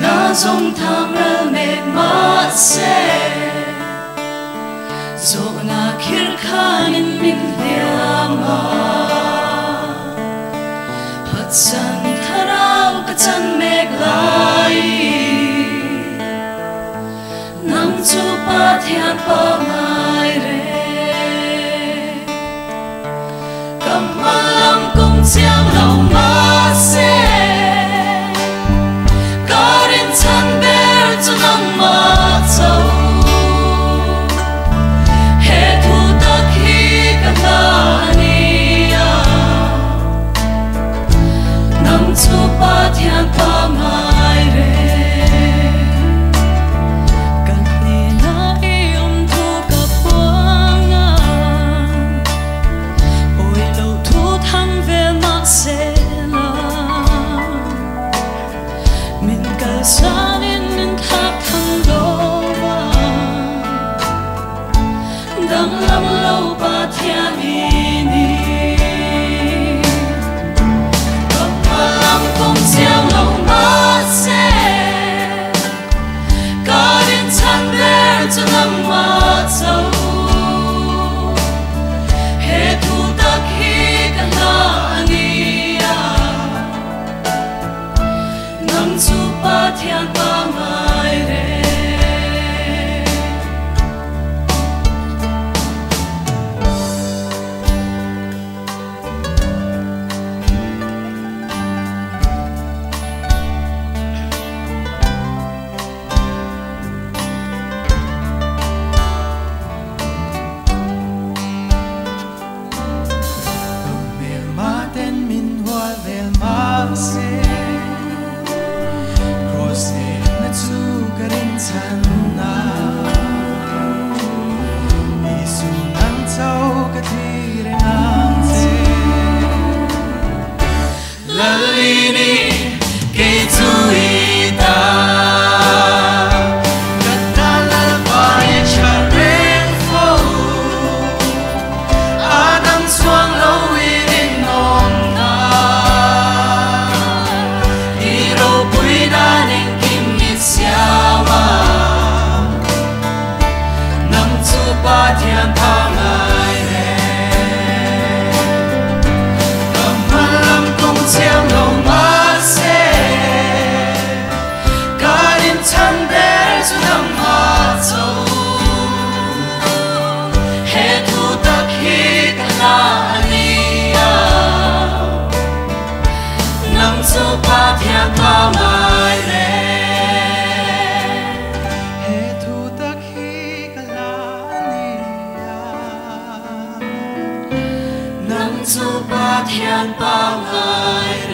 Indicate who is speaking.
Speaker 1: na dòng thang ra mẹ mắt sẽ zo na khir khanin min liama hat san tharau ka chan mek lai nam chu pa thian pa mai re kam malam kong chiang lo ma se karin chan ber chu nang ma chau pa thian pa mai re kan ni na iom thu ka puanga oi lo thu thang ve ma se la min ka sanin min thap thang lo wa dang lam lo pa thian ni chiang lo ma se karin chan ber chu nang ma chau he thu tak hi ka na ania nam chu pa thian pa mai re Thian pa ngai